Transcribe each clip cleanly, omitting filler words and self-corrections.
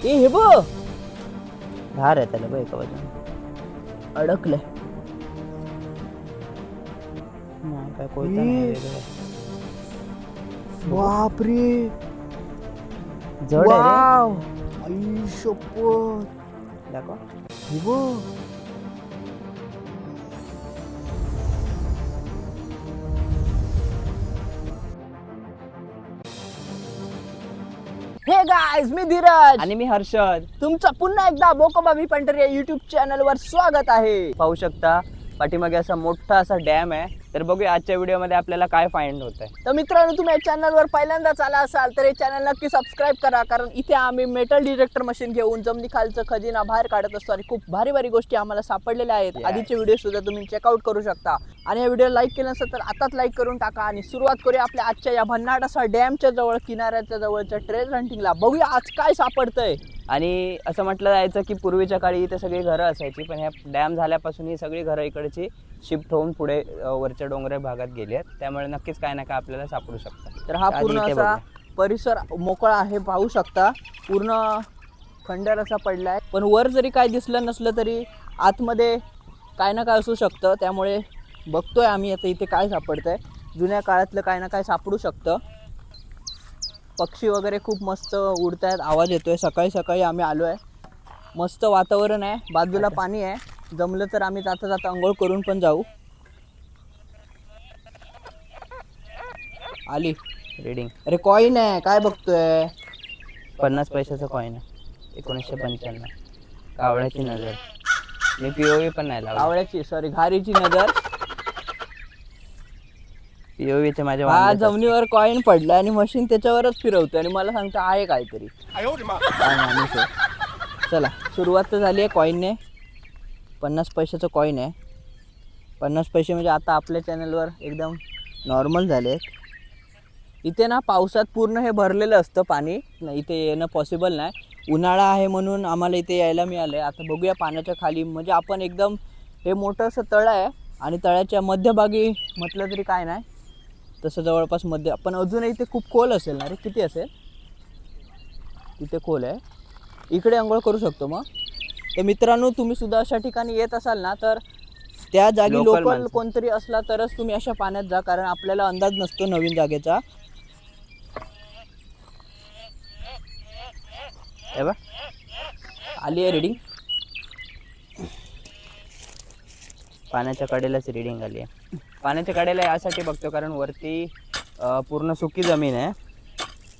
ए हे बघ धार आहे त्याला बघ एका बाजूने अडकलंय. नाही काय कोयता नाही वेगळं. बापरे जड आहे रे. वाव आई शपथ. दाखव. हे बघ हे गाइस, मी धीरज आणि मी हर्षद. तुमचं पुन्हा एकदा बोकोबा मी पंटर या युट्यूब चॅनलवर स्वागत आहे. पाहू शकता पाठीमागे असा मोठा असा डॅम आहे. तर बघूया आजच्या व्हिडिओमध्ये आपल्याला काय फाइंड होत आहे. तर मित्रांनो, तुम्ही या चॅनलवर पहिल्यांदाच आला असाल तर हे चॅनल नक्की सबस्क्राईब करा, कारण इथे आम्ही मेटल डिटेक्टर मशीन घेऊन जमिनी खालचं खजिना बाहेर काढत असतो आणि खूप भारी भारी गोष्टी आम्हाला सापडलेल्या आहेत. आधीचे व्हिडिओ सुद्धा तुम्ही चेकआउट करू शकता. आणि या व्हिडिओ लाईक केलं नसेल तर आताच लाईक करून टाका आणि सुरुवात करूया आपल्या आजच्या या भन्नाट असा डॅमच्या जवळ किनाऱ्याच्या जवळच्या ट्रेजर हंटिंगला. बघूया आज काय सापडतंय. आणि असं म्हटलं जायचं की पूर्वीच्या काळी इथे सगळी घरं असायची, पण ह्या डॅम झाल्यापासून ही सगळी घरं इकडची शिफ्ट होऊन पुढे वरच्या डोंगराळ भागात गेली आहेत. त्यामुळे नक्कीच काय ना काय आपल्याला सापडू शकतं. तर हा पूर्ण असा परिसर मोकळा आहे, पाहू शकता. पूर्ण खंडर असा पडलाय, पण वर जरी काय दिसलं नसलं तरी आतमध्ये काय ना काय असू शकतं. त्यामुळे बघतोय आम्ही आता इथे काय सापडतंय. जुन्या काळातलं काय ना काय सापडू शकतं. पक्षी वगैरे खूप मस्त उडत आहेत, आवाज येतोय. सकाळी सकाळी आम्ही आलो आहे, मस्त वातावरण आहे, बाजूला पाणी आहे. जमलं तर आम्ही जाता जाता आंघोळ करून पण जाऊ. आली रीडिंग. अरे कॉईन आहे, काय बघतोय. 50 पैशाचं कॉईन आहे. 1995. कावळ्याची नजर. मी पीओव्ही पण नाही लावला. कावळ्याची सॉरी घारीची नजर. पीओव्हीचे माझ्या हा जमिनीवर कॉईन पडला आणि मशीन त्याच्यावरच फिरवतोय आणि मला सांगतो आहे काहीतरी. काय माणूस आहे. चला सुरुवात तर झाली आहे कॉईनने. 50 पैशाचं कॉईन आहे. 50 पैसे म्हणजे आता आपल्या चॅनलवर एकदम नॉर्मल झाले. इथे ना पावसात पूर्ण हे भरलेलं असतं पाणी, इथे येणं पॉसिबल नाही. उन्हाळा आहे म्हणून आम्हाला इथे यायला मिळालं आहे. आता बघूया पाण्याच्या खाली, म्हणजे आपण एकदम हे मोठं असं तळं आहे आणि तळ्याच्या मध्यभागी म्हटलं तरी काय नाही तसं जवळपास मध्ये. पण अजूनही इथे खूप खोल असेल ना रे. किती असेल तिथे खोल आहे. इकडे आंघोळ करू शकतो मग. तर मित्रांनो, तुम्ही सुद्धा अशा ठिकाणी येत असाल ना तर त्या जागी लोकल कोणतरी असला तरच तुम्ही अशा पाण्यात जा, कारण आपल्याला अंदाज नसतो नवीन जागेचा. हे बघ आली आहे रीडिंग. पाण्याच्या कडेलाच रीडिंग आली आहे. पाण्याच्या कडेला यासाठी बघतो कारण वरती पूर्ण सुकी जमीन आहे.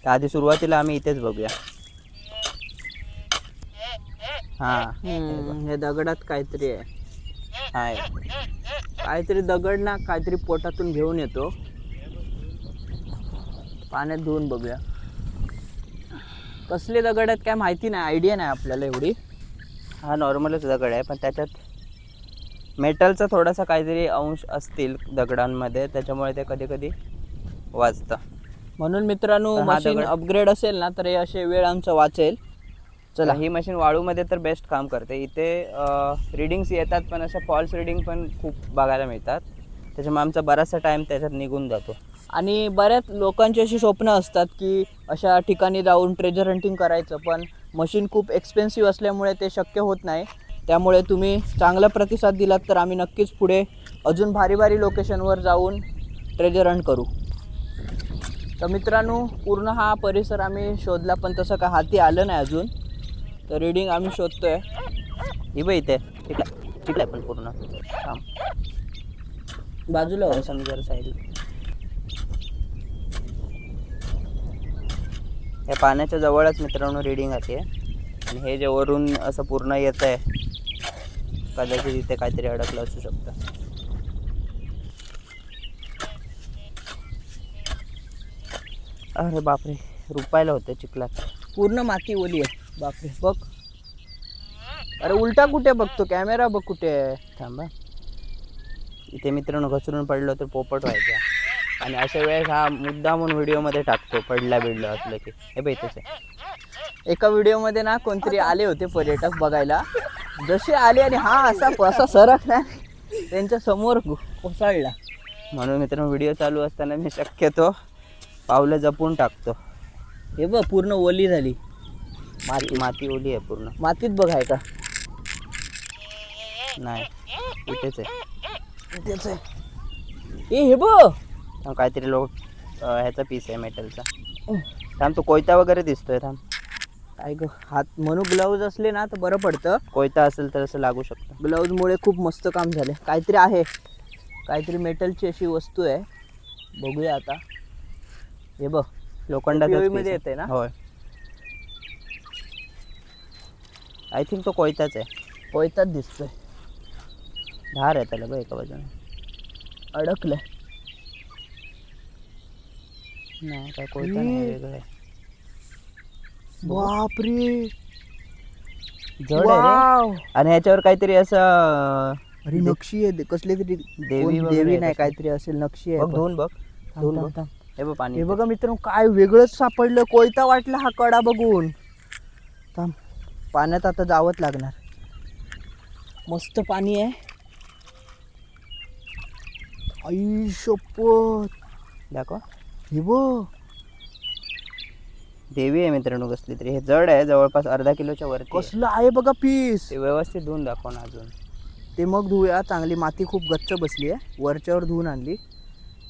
तर आधी सुरुवातीला आम्ही इथेच बघूया. हां हे दगडात काहीतरी आहे. हाय काहीतरी दगड ना काहीतरी पोटातून घेऊन येतो. पाण्यात धुवून बघूया कसले दगड आहेत काय माहिती नाही, आयडिया नाही आपल्याला एवढी. हा नॉर्मलच दगड आहे, पण त्याच्यात मेटलचा थोडासा काहीतरी अंश असतील दगडांमध्ये, त्याच्यामुळे ते कधी कधी वाजतं. म्हणून मित्रांनो, मशीन अपग्रेड असेल ना तर हे असे वेळ आमचा वाचेल. चला, ही मशीन वाळूमध्ये तर बेस्ट काम करते. इथे रिडिंग्स येतात, पण अशा फॉल्स रिडिंग पण खूप बघायला मिळतात. त्याच्यामुळे आमचा बराचसा टाईम त्याच्यात निघून जातो. आणि बऱ्याच लोकांची अशी स्वप्न असतात की अशा ठिकाणी जाऊन ट्रेजर हंटिंग करायचं, पण मशीन खूप एक्सपेन्सिव्ह असल्यामुळे ते शक्य होत नाही. त्यामुळे तुम्ही चांगला प्रतिसाद दिलात तर आम्ही नक्कीच पुढे अजून भारी भारी लोकेशनवर जाऊन ट्रेजर हंट करू. तर मित्रांनो, पूर्ण हा परिसर आम्ही शोधला, पण तसं काय हाती आलं नाही अजून. तर रीडिंग आम्ही शोधतोय. ही बघ इथे चिकला पण पूर्ण काम बाजूला समजा साईड. या पाण्याच्या जवळच मित्रांनो रीडिंग आहे. आणि हे जे वरून असं पूर्ण येत आहे, कदाचित इथे काहीतरी अडकलं असू शकतं. अरे बापरे, रुपायला होतं चिखलात. पूर्ण माती ओली आहे. बापरे बघ. अरे उलटा कुठे बघतो, कॅमेरा बघ कुठे आहे. थांबा. इथे मित्रांनो घसरून पडलो तर पोपट व्हायचा. आणि अशा वेळेस हा मुद्दा म्हणून व्हिडिओमध्ये टाकतो पडला बिडलं असलं की. हे बघ इथेच आहे. एका व्हिडिओमध्ये ना कोणतरी आले होते पर्यटक बघायला. जसे आले आणि हा असा सरकला, त्यांच्या समोर कोसळला. म्हणून मित्रांनो व्हिडिओ चालू असताना मी शक्यतो पावलं जपून टाकतो. हे बघ पूर्ण ओली झाली. माती माती ओली आहे पूर्ण. मातीत बघ आहे का? नाही इथेच आहे. तेच आहे. हे बघ काहीतरी ह्याचा पीस आहे मेटलचा. थांब, तो कोयता वगैरे दिसतोय. थांब, काय ग, हात म्हणून ग्लव्ज असले ना तर बरं पडतं. कोयता असेल तर असं लागू शकतं. ग्लव्जमुळे खूप मस्त काम झाले. काहीतरी आहे, काहीतरी मेटलची अशी वस्तू आहे. बघूया आता. हे बघ लोखंडाचा मध्ये येते ना. होय, आय थिंक तो कोयताच आहे. कोयताच दिसतोय. धार आहे त्याला बघ एका बाजूने. अडकलंय. नाही काय कोयता नाही, वेगळं आहे. बापरे, जड आहे रे. आणि ह्याच्यावर काहीतरी असं अरे नक्षी आहे, कसली तरी देवी वगैरे देवी आहे नाही कसली. काहीतरी असेल. नक्षी आहे. बघ धुवून बघ, धुवून बघ. थांब. हे बघ पाणी. हे बघा मित्रांनो, काय वेगळंच सापडलं. कोयता वाटला हा कडा बघून. थांब, पाण्यात आता जावंच लागणार. मस्त पाणी आहे. आई शपथ, दाखव. हे बघ. देवी आहे मित्रांनो कसली तरी. हे जड आहे, जवळपास अर्धा किलोच्या वरती आहे. कसलं आहे बघा पीस. ते व्यवस्थित धुवून दाखव ना अजून. ते मग धुया. चांगली माती खूप गच्च बसली आहे, वरच्यावर धुवून आणली.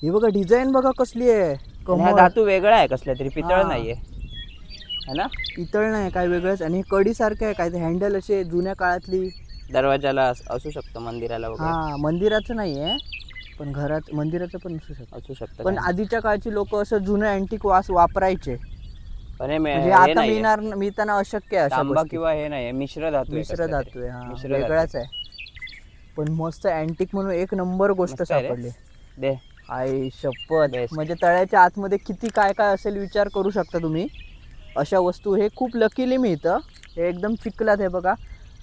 हे बघा डिझाईन बघा कसली आहे. आणि हा धातू वेगळा आहे कसला तरी, पितळ हा. नाहीये है ना. पितळ नाही, काय वेगळंच. आणि हे कडी सारखं आहे, काय ते हँडल असे जुन्या काळातली. दरवाजाला असू शकतं, मंदिराला वगैरे हा, मंदिराचं नाही आहे पण घरात, मंदिराचं पण असू शकतं. पण काय. आधीच्या काळची लोक असं जुनं अँटिक वापरायचे. पण हे म्हणजे हे आता नाहीये. मिळताना अशक्य आहे अशा तांबा गोष्टी. किंवा हे नाही, मिश्र धातू आहे मिश्र कसला धातू तरी. आहे. हा, मिश्र धातू. वेगळाच आहे. पण मस्त अँटिक म्हणून एक नंबर गोष्ट मस्त आहे रे. सापडली. दे. आई शपथ. Best. म्हणजे तळ्याच्या आतमध्ये किती काय काय असेल विचार करू शकता तुम्ही. अशा वस्तू हे खूप लकीली मिळतं. हे एकदम चिखलात, हे बघा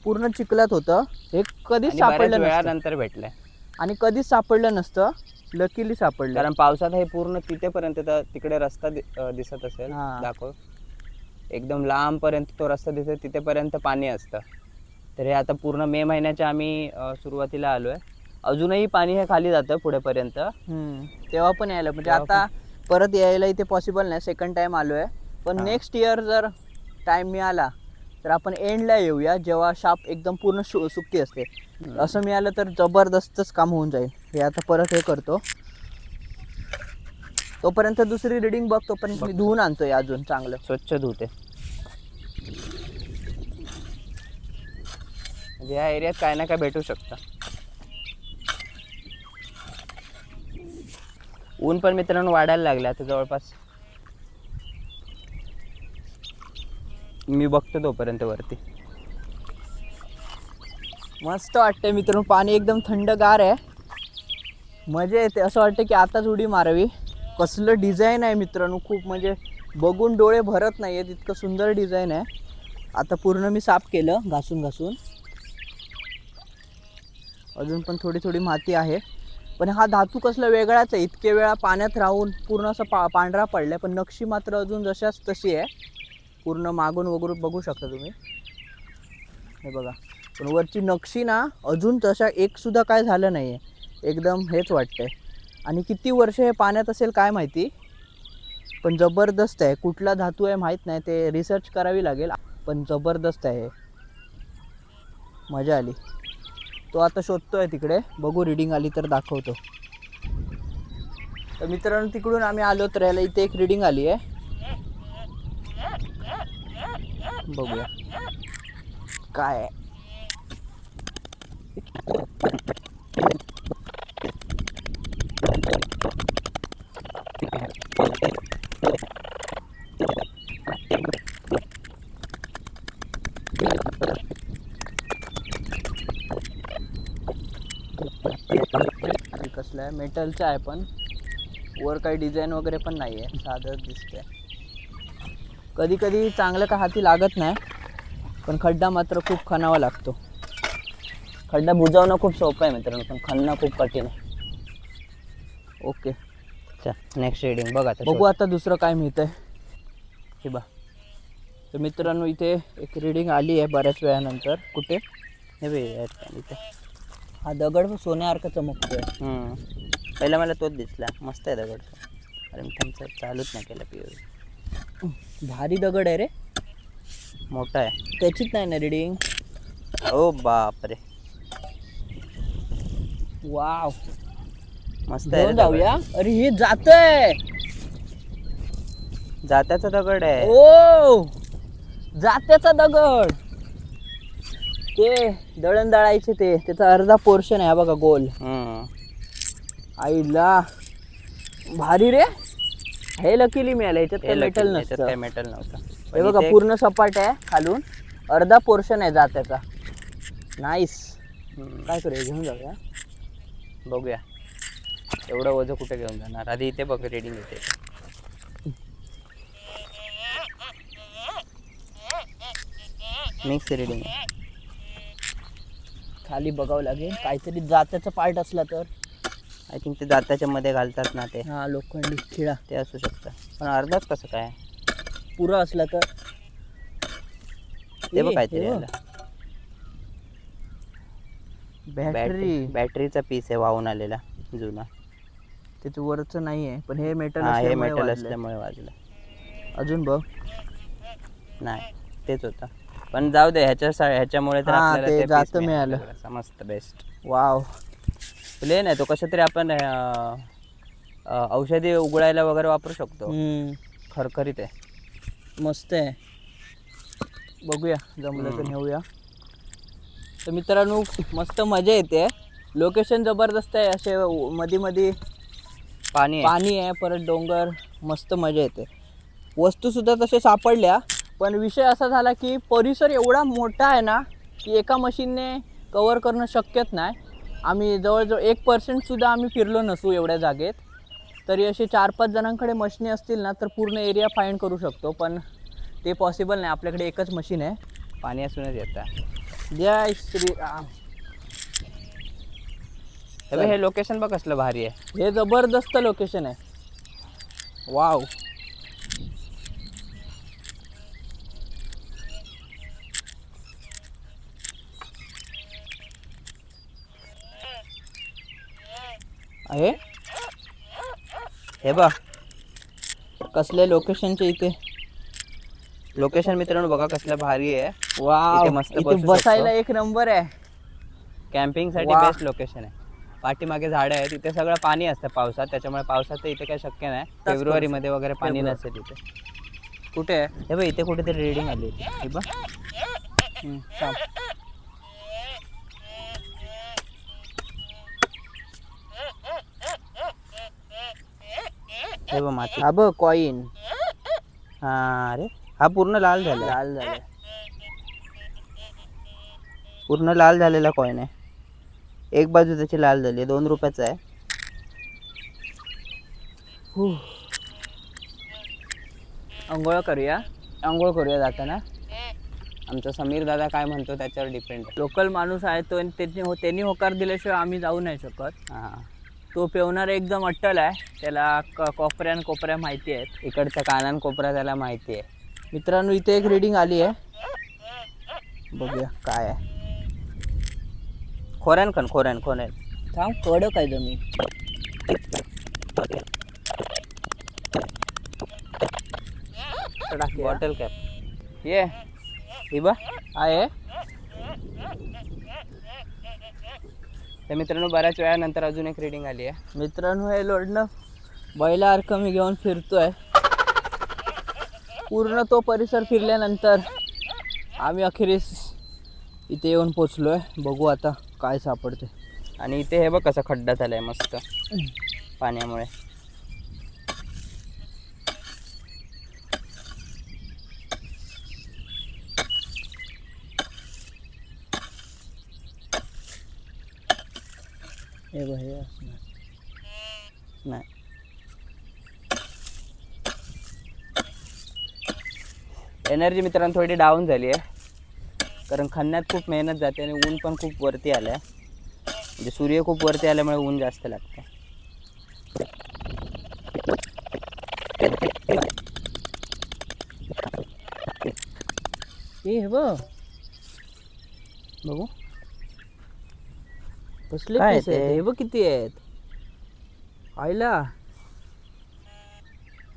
पूर्ण चिखलात होतं. हे कधीच आणि बऱ्याच सापडलं नसतं. वेळानंतर भेटलंय. आणि कधीच सापडलं नसतं, लकीली सापडलं. कारण पावसात हे पूर्ण तिथेपर्यंत तिकडे रस्ता दिसत असेल. हा. दाखव. एकदम लांब पर्यंत तो रस्ता दिसत, तिथेपर्यंत पाणी असतं. तर हे आता पूर्ण मे महिन्याच्या आम्ही सुरुवातीला आलोय. अजूनही पाणी हे खाली जातं पुढेपर्यंत. तेव्हा पण यायला म्हणजे तेव्हा आता परत यायला इथे पॉसिबल नाही. सेकंड टाइम आलोय. पण हा. नेक्स्ट इयर जर टाइम मिळाला तर आपण एंडला येऊया, जेव्हा शाप एकदम पूर्ण सुकती असते. असं मिळालं तर जबरदस्तच काम होऊन जाईल. हे आता परत हे करतो, तोपर्यंत दुसरी रिडिंग बघ. तोपर्यंत मी धुवून आणतोय अजून चांगलं स्वच्छ धुते. म्हणजे या एरियात काय ना काय भेटू शकतं. ऊन पण मित्रांनो वाढायला लागलं आता जवळपास. मी बघतो तोपर्यंत वरती. मस्त वाटतंय मित्रांनो. पाणी एकदम थंडगार आहे, मजा येते. असं वाटतं की आताच उडी मारावी. कसलं डिझाईन आहे मित्रांनो, खूप म्हणजे बघून डोळे भरत नाही आहेत, इतकं सुंदर डिझाईन आहे. आता पूर्ण मी साफ केलं घासून घासून. अजून पण थोडी थोडी माती आहे. पण हा धातू कसला वेगळाच आहे. इतके वेळा पाण्यात राहून पूर्ण असं पांढरा पडलाय, पण नक्षी मात्र अजून जशाच तशी आहे. पूर्ण मागून वगैरे बघू शकता तुम्ही. हे बघा, पण वरची नक्षी ना अजून तशा एक सुद्धा काय झालं नाही आहे. एकदम हेच वाटतंय. आणि किती वर्ष हे पाण्यात असेल काय माहिती, पण जबरदस्त आहे. कुठला धातू आहे माहीत नाही, ते रिसर्च करावी लागेल. पण जबरदस्त आहे. मजा आली. तो आता शोधतोय तिकडे, बघू रिडिंग आली तर दाखवतो. तर मित्रांनो तिकडून आम्ही आलो तर याला इथे एक रिडिंग आली आहे, बघूया काय आहे. कसलं आहे, मेटलचं आहे, पण वर काही डिझाईन वगैरे पण नाही आहे, साधंच दिसतंय. कधी कधी चांगलं का हाती लागत नाही, पण खड्डा मात्र खूप खणावा लागतो. खड्डा बुजवणं खूप सोपं आहे मित्रांनो, पण खणणं खूप कठीण आहे. ओके चल नेक्स्ट रीडिंग बघ आता. बघू आता दुसरं काय मिळतंय. हे बा. तर मित्रांनो इथे एक रीडिंग आली आहे बऱ्याच वेळानंतर. कुठे हे बघ इथे हा दगड सोन्यासारखा चमकतोय. पहिला मला तोच दिसला. मस्त आहे दगड. अरे मी तुमचं चालूच नाही केलं पिओ. भारी दगड आहे रे. मोठा आहे. त्याचीच नाही ना रिडिंग. ओ बापरे, वाव, मस्त आहे रे घेऊन दगड. जाऊया. अरे हे जातंय. जात्याचा दगड आहे. ओ, जात्याचा दगड. ते दळण दळायचे ते, त्याचा अर्धा पोर्शन आहे हा बघा गोल. आईला भारी रे. हे लकीली मिळालं, ह्याच्यात काही मेटल नसतं. काही मेटल नव्हतं. हे बघा पूर्ण सपाट आहे, खालून अर्धा पोर्शन आहे जात्याचा. नाईस. काय करूया, घेऊन जाऊया. बघूया एवढं वजन कुठे घेऊन जाणार. आधी इथे बघ रेडिंग येते. मिक्स रिडिंग खाली बघावं लागेल, काहीतरी जात्याचा पार्ट असला तर. आय थिंक ते दाताच्या मध्ये घालतात ना ते. हा, लोखंडी खिळा ते असू शकतं, पण अर्धाच कसं काय पुरा असला तर. ते बघ काहीतरी आलं. बॅटरी. बॅटरीचा पीस आहे वाहून आलेला जुना. त्याचं वरचं नाही आहे, पण हे मेटल हा, हे असल्यामुळे मेटल वाजलंय. असल्यामुळे वाजलं. अजून बघ. नाही, तेच होतं. पण जाऊ दे, ह्याच्यामुळे तर हा, आपल्याला ते piece जातं मिळालं. मिळालं. मस्त, बेस्ट. वाव. प्लेन आहे तो. कशा तरी आपण औषधी उघडायला वगैरे वापरू शकतो. खरखरीत आहे, मस्त आहे. बघूया, जमलं तर नेऊया. तर मित्रांनो, मस्त मजा येते. लोकेशन जबरदस्त आहे. असे मध्ये मध्ये पाणी आहे, परत डोंगर, मस्त मजा येते. वस्तूसुद्धा तसे सापडल्या, पण विषय असा झाला की परिसर एवढा मोठा आहे ना की एका मशीनने कवर करणं शक्यच नाही. आम्ही जवळजवळ 1% सुद्धा आम्ही फिरलो नसू एवढ्या जागेत. तरी असे 4-5 जणांकडे मशीनी असतील ना तर पूर्ण एरिया फाईंड करू शकतो, पण ते पॉसिबल नाही. आपल्याकडे एकच मशीन आहे. पाणी असूनच येतं. जय श्री राम. हे लोकेशन बघ कसलं भारी आहे. हे जबरदस्त लोकेशन आहे. वाव. आहे हे बघ कसल्या लोकेशनचे इथे. लोकेशन मित्रांनो बघा कसलं भारी आहे. वाव, इथे मस्त इथे बसू बसायला शकतो. एक नंबर आहे. कॅम्पिंग साठी वा. बेस्ट लोकेशन आहे. पाठीमागे झाडं आहेत, तिथे सगळं पाणी असतं पावसात, त्याच्यामुळे पावसात तर इथे काही शक्य नाही. फेब्रुवारी मध्ये वगैरे पाणी नसेल इथे. कुठे आहे हे बघ, इथे कुठेतरी रेडिंग आली होती. हे बघ. थांब. हे बघ माती. हा बघ कॉईन. हा, अरे हा पूर्ण लाल झाला. लाल झालं. पूर्ण लाल झालेला कॉईन आहे. एक बाजू त्याची लाल झाली आहे. 2 रुपयाचा आहे. अंघोळ करूया. आंघोळ करूया जाताना. आमचा समीर दादा काय म्हणतो त्याच्यावर डिपेंड आहे. लोकल माणूस आहे तो, त्यांनी होकार दिल्याशिवाय आम्ही जाऊ नाही शकत. हां, तो पेवणार एकदम अट्टल आहे. त्याला कोपऱ्या माहिती आहेत. इकडचा कानान कोपरा त्याला माहिती आहे. मित्रांनो, इथे एक रीडिंग आली आहे. बघूया काय आहे. खोऱ्यान खोऱ्यान थांब, कडक आहे जमीन. Bottle cap. ये ही बा आहे. तर मित्रांनो, बऱ्याच वेळानंतर अजून एक रीडिंग आली आहे. मित्रांनो, हे लोडणं बैलासारखं मी घेऊन फिरतोय. पूर्ण तो परिसर फिरल्यानंतर आम्ही अखेरीस इथे येऊन पोचलोय. बघू आता काय सापडते. आणि इथे हे बघ कसा खड्डा झालाय मस्त पाण्यामुळे. हे बघ, हे असणार नाही, एनर्जी मित्रांनो थोडी डाऊन झाली आहे, कारण खणण्यात खूप मेहनत जाते आणि ऊन पण खूप वरती आलं आहे. म्हणजे सूर्य खूप वरती आल्यामुळे ऊन जास्त लागतं. हे बघ, बघू कसले काय पीस ते? आहेत. हे बघ किती आहेत. आईला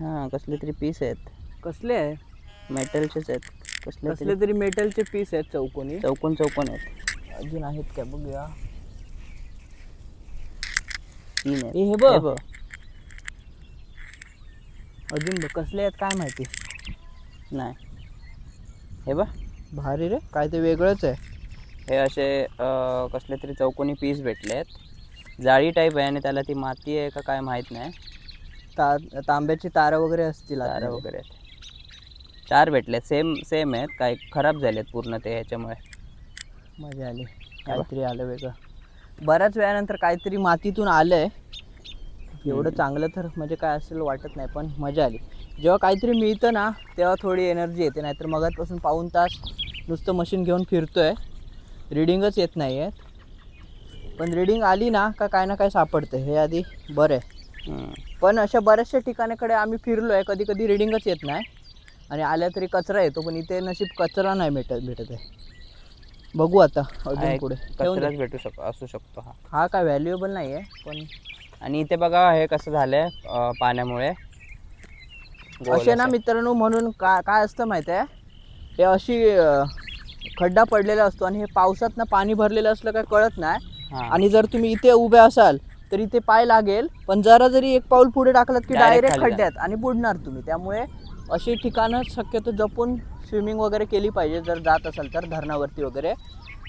हां, कसले तरी पीस आहेत. कसले आहे. मेटलचेच आहेत. कसले तरी मेटलचे पीस आहेत चौकोनी. चौकोन आहेत. अजून आहेत काय बघूया. 3 आहेत. हे बघ अजून बघ कसले आहेत काय माहिती. नाही हे बघ भारी रे, काय ते वेगळंच आहे. हे असे कसले तरी चौकोनी पीस भेटले आहेत. जाळी टाईप आहे आणि त्याला ती माती आहे का काय माहीत नाही. तांब्याची तारं वगैरे असतील. तारं वगैरे आहेत. 4 भेटले. सेम आहेत. काय खराब झालेत पूर्ण ते ह्याच्यामुळे. मजा आली. काहीतरी आलं वेगळं. बऱ्याच वेळानंतर काहीतरी मातीतून आलंय. एवढं चांगलं तर म्हणजे काय असेल वाटत नाही, पण मजा आली. जेव्हा काहीतरी मिळतं ना तेव्हा थोडी एनर्जी येते. नाहीतर मगाचपासून पाऊण तास नुसतं मशीन घेऊन फिरतोय, रिडिंगच येत नाही आहेत. पण रिडिंग आली ना का काय ना काय सापडतं, हे आधी बरं आहे. पण अशा बऱ्याचशा ठिकाणाकडे आम्ही फिरलो आहे, कधी कधी रिडिंगच येत नाही आणि आल्या तरी कचरा येतो. पण इथे नशीब कचरा नाही भेटत आहे. बघू आता अजून पुढे कचराच असू शकतो हा काय व्हॅल्युएबल नाही आहे. पण आणि इथे बघा हे कसं झालंय पाण्यामुळे. असे ना मित्रांनो, म्हणून काय असतं माहिती आहे, हे अशी खड्डा पडलेला असतो आणि हे पावसात ना पाणी भरलेलं असलं काय कळत नाही. आणि जर तुम्ही इथे उभे असाल तर इथे पाय लागेल, पण जरी एक पाऊल पुढे टाकलं की डायरेक्ट खड्ड्यात आणि बुडणार तुम्ही. त्यामुळे अशी ठिकाणं शक्यतो जपून स्विमिंग वगैरे केली पाहिजे जर जात असाल तर, धरणावरती वगैरे.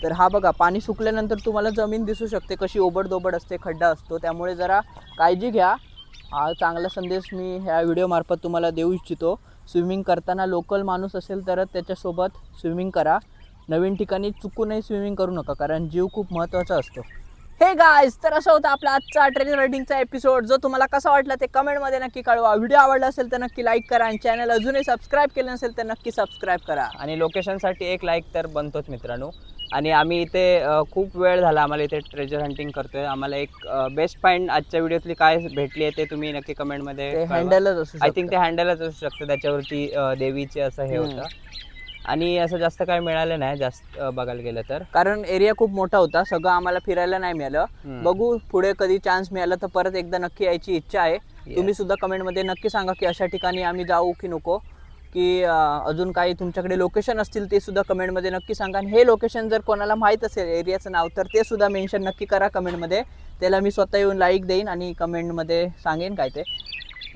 तर हा बघा पाणी सुकल्यानंतर तुम्हाला जमीन दिसू शकते कशी ओबडधोबड असते, खड्डा असतो. त्यामुळे जरा काळजी घ्या. हा चांगला संदेश मी ह्या व्हिडिओमार्फत तुम्हाला देऊ इच्छितो. स्विमिंग करताना लोकल माणूस असेल तरच त्याच्यासोबत स्विमिंग करा. नवीन ठिकाणी चुकूनही स्विमिंग करू नका, कारण जीव खूप महत्त्वाचा असतो. हे गाईज, तर असं होतं आपला आजचा ट्रेजर हंटिंगचा एपिसोड. जो तुम्हाला कसा वाटला ते कमेंटमध्ये नक्की कळवा. व्हिडिओ आवडला असेल तर नक्की लाईक करा आणि चॅनल अजूनही सबस्क्राईब केलं नसेल तर नक्की सबस्क्राईब करा. आणि लोकेशनसाठी एक लाईक तर बनतोच मित्रांनो. आणि आम्ही इथे खूप वेळ झाला आम्हाला इथे ट्रेजर हंटिंग करतोय. आम्हाला एक बेस्ट फाइंड आजच्या व्हिडिओतली काय भेटली आहे ते तुम्ही नक्की कमेंटमध्ये. हँडलच असू आय थिंक ते हँडलच असू शकतं. त्याच्यावरती देवीचे असं हे होतं. आणि असं जास्त काय मिळालं नाही जास्त बघायला गेलं तर, कारण एरिया खूप मोठा होता. सगळं आम्हाला फिरायला नाही मिळालं. बघू पुढे कधी चान्स मिळाला तर परत एकदा नक्की यायची इच्छा आहे. तुम्ही सुद्धा कमेंटमध्ये नक्की सांगा की अशा ठिकाणी आम्ही जाऊ की नको, की अजून काही तुमच्याकडे लोकेशन असतील ते सुद्धा कमेंटमध्ये नक्की सांगा. आणि हे लोकेशन जर कोणाला माहीत असेल एरियाचं नाव तर ते सुद्धा मेन्शन नक्की करा कमेंटमध्ये. त्याला मी स्वतः येऊन लाईक देईन आणि कमेंटमध्ये सांगेन काय ते.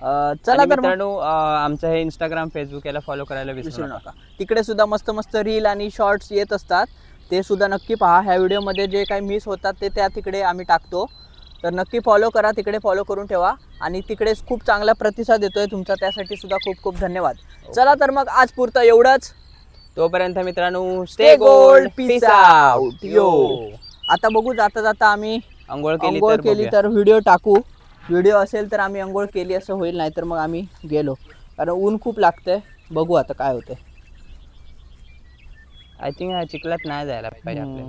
चला तर मित्रांनो, आमचं हे इंस्टाग्राम फेसबुक याला फॉलो करायला विसरू नका. तिकडे सुद्धा मस्त मस्त रील आणि शॉर्ट्स येत असतात, ते सुद्धा नक्की पहा. ह्या व्हिडिओमध्ये जे काही मिस होतात ते त्या तिकडे आम्ही टाकतो, तर नक्की फॉलो करा. तिकडे फॉलो करून ठेवा. आणि तिकडे खूप चांगला प्रतिसाद येतोय तुमचा, त्यासाठी सुद्धा खूप खूप धन्यवाद. चला तर मग आज पुरतं एवढंच. तोपर्यंत मित्रांनो, स्टे गोल्ड, पीस आउट. यो. आता बघू जाता जाता आम्ही अंघोळ केली तर व्हिडिओ टाकू. व्हिडिओ असेल तर आम्ही अंघोळ केली असं होईल, नाही तर मग आम्ही गेलो, कारण ऊन खूप लागतंय. बघू आता काय होतंय. आय थिंक चिखलात नाही जायला पाहिजे आपल्याला.